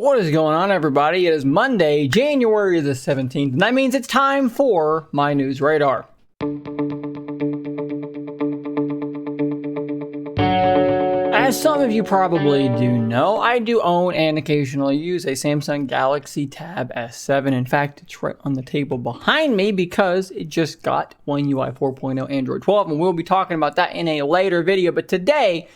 What is going on, everybody? It is Monday, January the 17th, and that means it's time for my news radar. As some of you probably do know, I do own and occasionally use a Samsung Galaxy Tab S7. In fact, it's right on the table behind me because it just got One UI 4.0 Android 12, and we'll be talking about that in a later video. But today,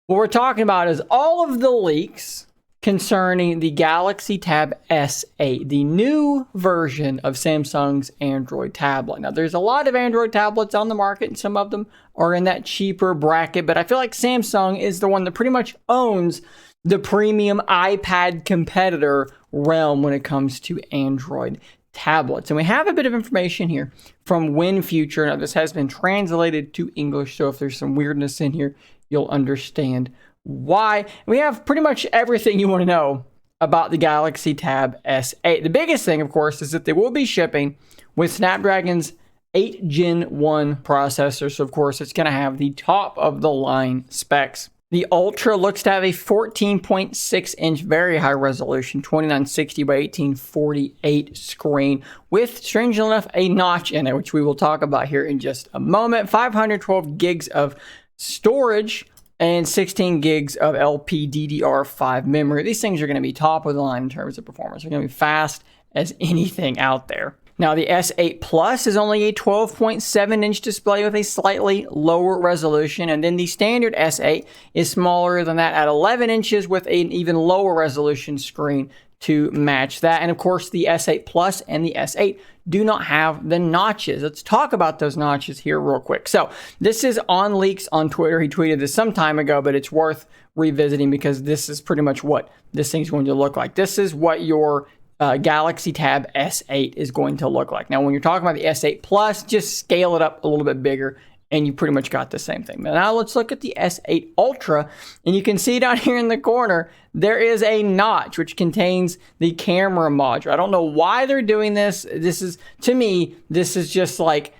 what we're talking about is all of the leaks concerning the Galaxy Tab S8, the new version of Samsung's Android tablet. Now, there's a lot of Android tablets on the market, and some of them are in that cheaper bracket, but I feel like Samsung is the one that pretty much owns the premium iPad competitor realm when it comes to Android tablets. And we have a bit of information here from WinFuture. Now, this has been translated to English, so if there's some weirdness in here, you'll understand why. We have pretty much everything you want to know about the Galaxy Tab S8. The biggest thing, of course, is that they will be shipping with Snapdragon's 8 Gen 1 processor. So, of course, it's going to have the top of the line specs. The Ultra looks to have a 14.6-inch very high resolution 2960 by 1848 screen with, strangely enough, a notch in it, which we will talk about here in just a moment. 512 gigs of storage and 16 gigs of LPDDR5 memory. These things are going to be top of the line in terms of performance. They're going to be fast as anything out there. Now, the S8 Plus is only a 12.7-inch display with a slightly lower resolution, and then the standard S8 is smaller than that at 11 inches with an even lower resolution screen to match that. And of course, the S8 Plus and the S8 do not have the notches. Let's talk about those notches here real quick. So this is on leaks on Twitter. He tweeted this some time ago, but it's worth revisiting because this is pretty much what this thing's going to look like. This is what your Galaxy Tab S8 is going to look like. Now, when you're talking about the S8 Plus, just scale it up a little bit bigger, and you pretty much got the same thing. Now let's look at the S8 Ultra, and you can see down here in the corner, there is a notch which contains the camera module. I don't know why they're doing this. This is, to me, this is just like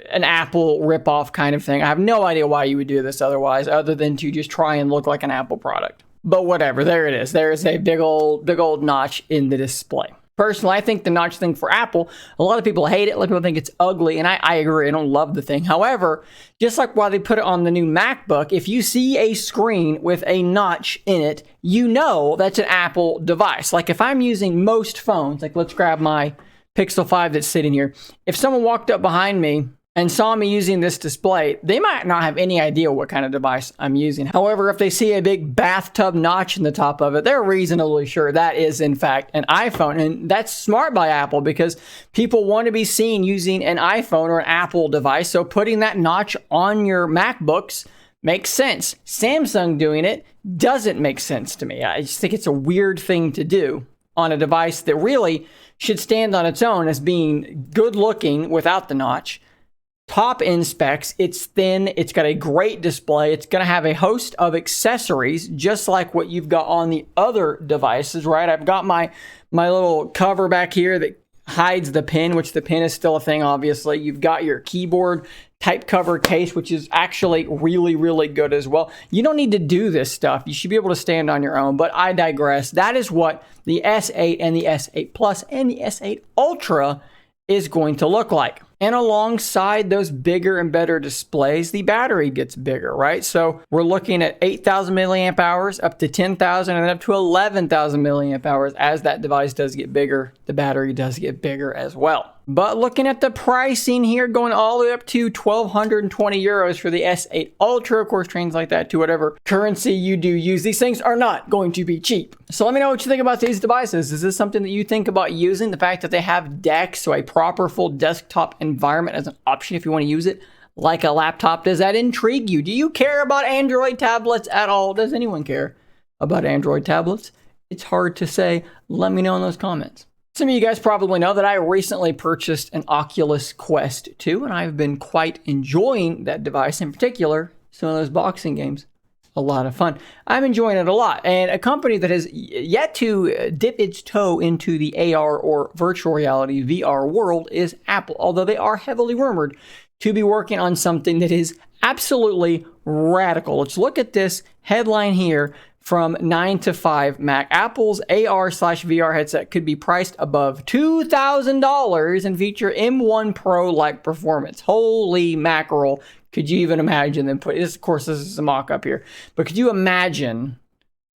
an Apple ripoff kind of thing. I have no idea why you would do this otherwise, other than to just try and look like an Apple product. But whatever, there it is. There is a big old notch in the display. Personally, I think the notch thing for Apple, a lot of people hate it. A lot of people think it's ugly, and I agree. I don't love the thing. However, just like why they put it on the new MacBook, if you see a screen with a notch in it, you know that's an Apple device. Like if I'm using most phones, like let's grab my Pixel 5 that's sitting here. If someone walked up behind me and saw me using this display, they might not have any idea what kind of device I'm using. However, if they see a big bathtub notch in the top of it, they're reasonably sure that is, in fact, an iPhone. And that's smart by Apple because people want to be seen using an iPhone or an Apple device. So putting that notch on your MacBooks makes sense. Samsung doing it doesn't make sense to me. I just think it's a weird thing to do on a device that really should stand on its own as being good looking without the notch. Top end specs, it's thin, it's got a great display, it's going to have a host of accessories, just like what you've got on the other devices, right? I've got my little cover back here that hides the pen, which the pen is still a thing, obviously. You've got your keyboard type cover case, which is actually really, really good as well. You don't need to do this stuff. You should be able to stand on your own, but I digress. That is what the S8 and the S8 Plus and the S8 Ultra is going to look like. And alongside those bigger and better displays, the battery gets bigger, right? So we're looking at 8,000 milliamp hours up to 10,000 and then up to 11,000 milliamp hours. As that device does get bigger, the battery does get bigger as well. But looking at the pricing here, going all the way up to 1,220 euros for the S8 Ultra. Of course, translate that to whatever currency you do use. These things are not going to be cheap. So let me know what you think about these devices. Is this something that you think about using? The fact that they have DeX, so a proper full desktop environment as an option if you want to use it like a laptop. Does that intrigue you? Do you care about Android tablets at all? Does anyone care about Android tablets? It's hard to say. Let me know in those comments. Some of you guys probably know that I recently purchased an Oculus Quest 2, and I've been quite enjoying that device, in particular, some of those boxing games. A lot of fun. I'm enjoying it a lot. And a company that has yet to dip its toe into the AR or virtual reality VR world is Apple, although they are heavily rumored to be working on something that is absolutely radical. Let's look at this headline here from 9 to 5 Mac. Apple's AR/VR headset could be priced above $2,000 and feature M1 Pro-like performance. Holy mackerel. Could you even imagine them put this? Of course, this is a mock-up here, but could you imagine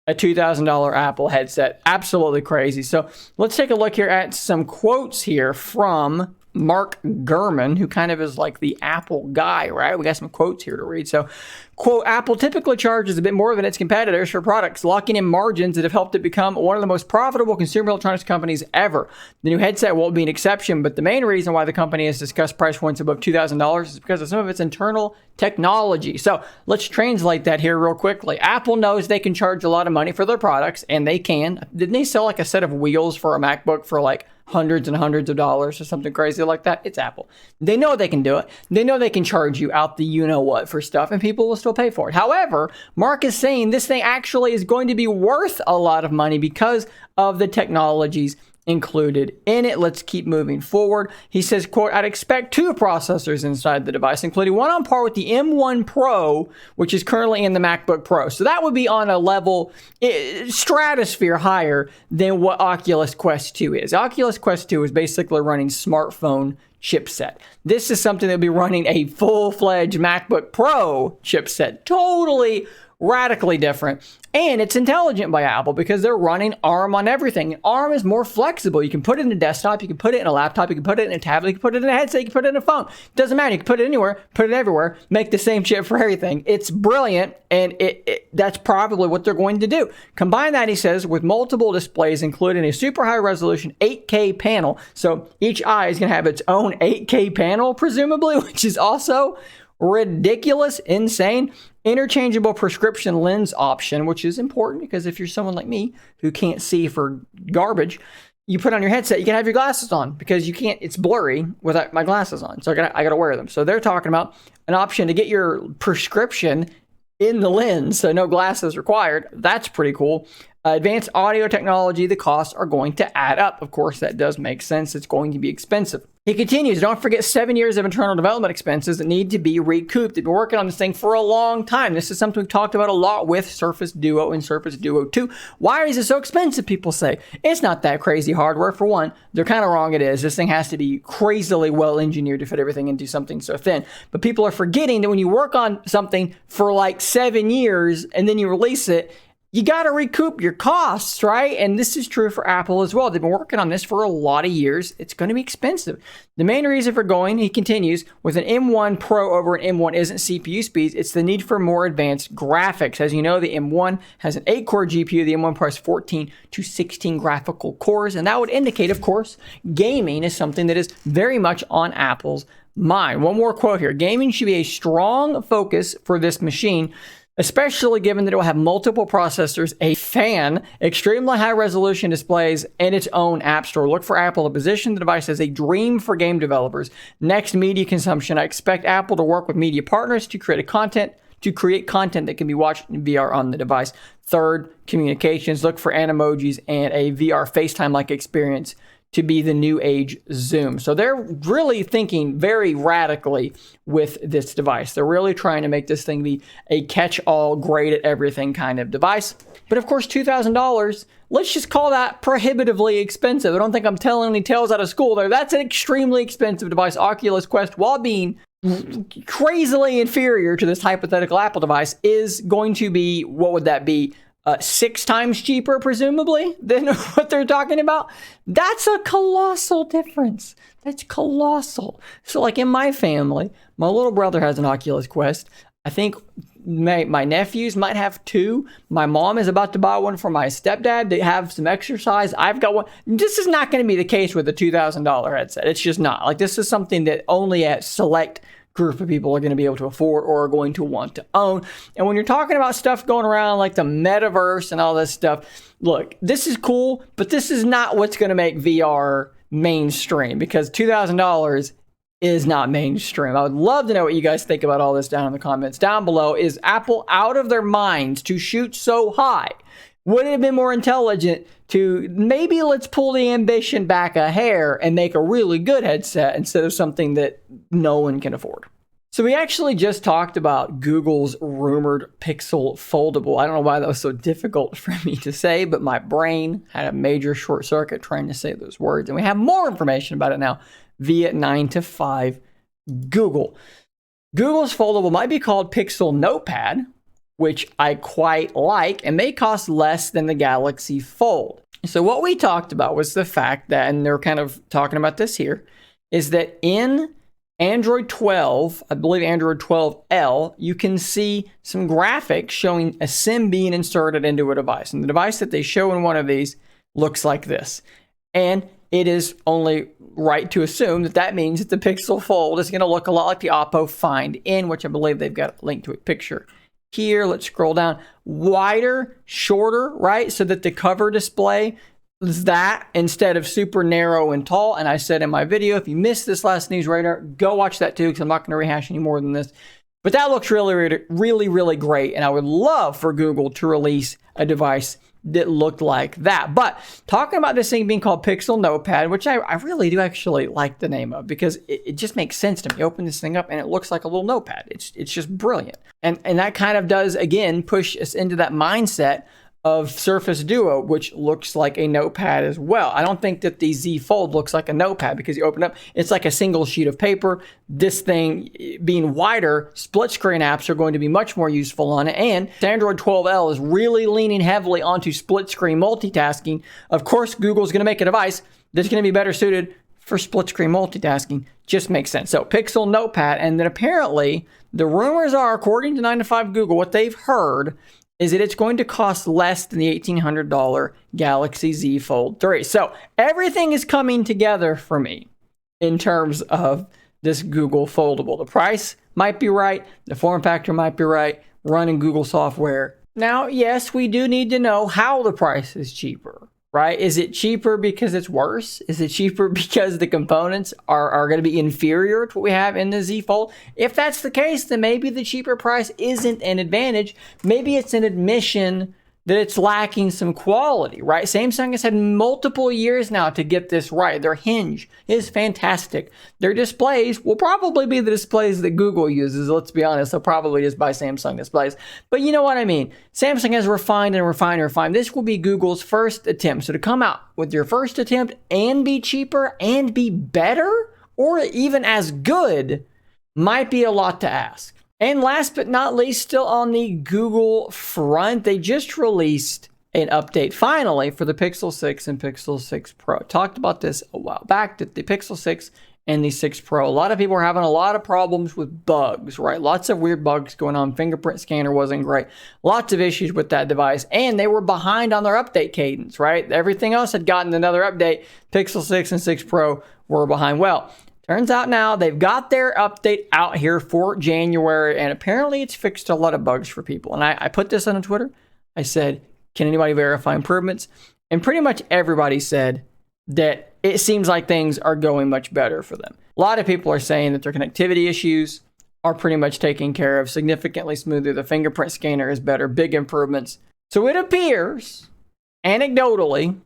a $2,000 Apple headset? Absolutely crazy. So let's take a look here at some quotes here from Mark Gurman, who kind of is like the Apple guy, right? We got some quotes here to read. So, quote, Apple typically charges a bit more than its competitors for products, locking in margins that have helped it become one of the most profitable consumer electronics companies ever. The new headset won't be an exception, but the main reason why the company has discussed price points above $2,000 is because of some of its internal technology. So let's translate that here real quickly. Apple knows they can charge a lot of money for their products, and they can. Didn't they sell like a set of wheels for a MacBook for like hundreds and hundreds of dollars or something crazy like that? It's Apple. They know they can do it. They know they can charge you out the you-know-what for stuff, and people will still pay for it. However, Mark is saying this thing actually is going to be worth a lot of money because of the technologies included in it. Let's keep moving forward. He says, quote, I'd expect 2 processors inside the device, including one on par with the M1 Pro, which is currently in the MacBook Pro. So that would be on a level stratosphere higher than what Oculus Quest 2 is. Oculus Quest 2 is basically running smartphone chipset. This is something that will be running a full-fledged MacBook Pro chipset. Totally radically different. And it's intelligent by Apple because they're running ARM on everything. And ARM is more flexible. You can put it in a desktop, you can put it in a laptop, you can put it in a tablet, you can put it in a headset, you can put it in a phone. Doesn't matter. You can put it anywhere, put it everywhere, make the same chip for everything. It's brilliant, and that's probably what they're going to do. Combine that, he says, with multiple displays, including a super high resolution 8K panel. So each eye is going to have its own 8K panel, presumably, which is also ridiculous, insane. Interchangeable prescription lens option, which is important because if you're someone like me who can't see for garbage, you put on your headset, you can have your glasses on because you can't, it's blurry without my glasses on. So I gotta wear them. So they're talking about an option to get your prescription in the lens, so no glasses required. That's pretty cool. Advanced audio technology, the costs are going to add up. Of course, that does make sense. It's going to be expensive. He continues, don't forget 7 years of internal development expenses that need to be recouped. They've been working on this thing for a long time. This is something we've talked about a lot with Surface Duo and Surface Duo 2. Why is it so expensive, people say? It's not that crazy hardware. For one, they're kind of wrong. It is. This thing has to be crazily well engineered to fit everything into something so thin. But people are forgetting that when you work on something for like 7 years and then you release it, you got to recoup your costs, right? And this is true for Apple as well. They've been working on this for a lot of years. It's going to be expensive. The main reason for going, he continues, with an M1 Pro over an M1 isn't CPU speeds. It's the need for more advanced graphics. As you know, the M1 has an 8-core GPU. The M1 Pro has 14 to 16 graphical cores. And that would indicate, of course, gaming is something that is very much on Apple's mind. One more quote here. Gaming should be a strong focus for this machine, especially given that it will have multiple processors, a fan, extremely high resolution displays, and its own app store. Look for Apple to position the device as a dream for game developers. Next, media consumption. I expect Apple to work with media partners to create content that can be watched in VR on the device. Third, communications. Look for animojis and a VR FaceTime-like experience to be the new age Zoom. So they're really thinking very radically with this device. They're really trying to make this thing be a catch-all, great at everything kind of device. But of course, $2,000, let's just call that prohibitively expensive. I don't think I'm telling any tales out of school there. That's an extremely expensive device. Oculus Quest, while being crazily inferior to this hypothetical Apple device, is going to be, what would that be? 6 times cheaper, presumably, than what they're talking about. That's a colossal difference. That's colossal. So like in my family, my little brother has an Oculus Quest. I think my nephews might have 2. My mom is about to buy one for my stepdad to have some exercise. I've got one. This is not going to be the case with a $2,000 headset. It's just not. Like, this is something that only a select group of people are going to be able to afford or are going to want to own. And when you're talking about stuff going around like the metaverse and all this stuff, look, this is cool, but this is not what's going to make VR mainstream, because $2,000 is not mainstream. I would love to know what you guys think about all this down in the comments down below. Is Apple out of their minds to shoot so high? Would it have been more intelligent to maybe let's pull the ambition back a hair and make a really good headset instead of something that no one can afford? So we actually just talked about Google's rumored Pixel Foldable. I don't know why that was so difficult for me to say, but my brain had a major short circuit trying to say those words. And we have more information about it now via 9 to 5 Google. Google's Foldable might be called Pixel Notepad, which I quite like, and may cost less than the Galaxy Fold. So what we talked about was the fact that, and they're kind of talking about this here, is that in Android 12, I believe Android 12L, you can see some graphics showing a SIM being inserted into a device. And the device that they show in one of these looks like this. And it is only right to assume that that means that the Pixel Fold is going to look a lot like the Oppo Find N, which I believe they've got a link to a picture here. Let's scroll down. Wider, shorter, right? So that the cover display is that instead of super narrow and tall. And I said in my video, if you missed this last news radar, go watch that too, because I'm not going to rehash any more than this. But that looks really great. And I would love for Google to release a device that looked like that. But talking about this thing being called Pixel Notepad, which I really do actually like the name of, because it just makes sense to me. You open this thing up and it looks like a little notepad. It's just brilliant. And that kind of does, again, push us into that mindset of Surface Duo, which looks like a notepad as well. I don't think that the Z Fold looks like a notepad, because you open up, it's like a single sheet of paper. This thing being wider, split screen apps are going to be much more useful on it. And Android 12L is really leaning heavily onto split screen multitasking. Of course, Google's going to make a device that's going to be better suited for split screen multitasking. Just makes sense. So Pixel Notepad, and then apparently the rumors are, according to 9 to 5 Google, what they've heard is that it's going to cost less than the $1,800 Galaxy Z Fold 3. So everything is coming together for me in terms of this Google Foldable. The price might be right. The form factor might be right. Running Google software. Now, yes, we do need to know how the price is cheaper, right? Is it cheaper because it's worse? Is it cheaper because the components are going to be inferior to what we have in the Z Fold? If that's the case, then maybe the cheaper price isn't an advantage. Maybe it's an admission that it's lacking some quality, right? Samsung has had multiple years now to get this right. Their hinge is fantastic. Their displays will probably be the displays that Google uses. Let's be honest, they'll probably just buy Samsung displays. But you know what I mean? Samsung has refined and refined and refined. This will be Google's first attempt. So to come out with your first attempt and be cheaper and be better, or even as good, might be a lot to ask. And last but not least, still on the Google front, they just released an update finally for the Pixel 6 and Pixel 6 Pro. Talked about this a while back, that the Pixel 6 and the 6 Pro, a lot of people are having a lot of problems with bugs, right? Lots of weird bugs going on. Fingerprint scanner wasn't great. Lots of issues with that device, and they were behind on their update cadence, right? Everything else had gotten another update. Pixel 6 and 6 Pro were behind. Well, turns out now they've got their update out here for January, and apparently it's fixed a lot of bugs for people. And I put this on Twitter. I said, can anybody verify improvements? And pretty much everybody said that it seems like things are going much better for them. A lot of people are saying that their connectivity issues are pretty much taken care of, significantly smoother. The fingerprint scanner is better, big improvements. So it appears, anecdotally,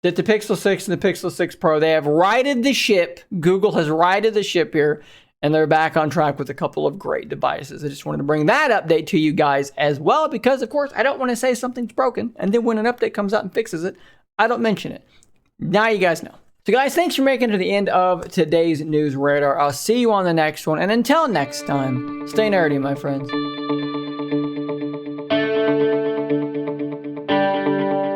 that the Pixel 6 and the Pixel 6 Pro, they have righted the ship. Google has righted the ship here, and they're back on track with a couple of great devices. I just wanted to bring that update to you guys as well, because, of course, I don't want to say something's broken, and then when an update comes out and fixes it, I don't mention it. Now you guys know. So, guys, thanks for making it to the end of today's News Radar. I'll see you on the next one, and until next time, stay nerdy, my friends.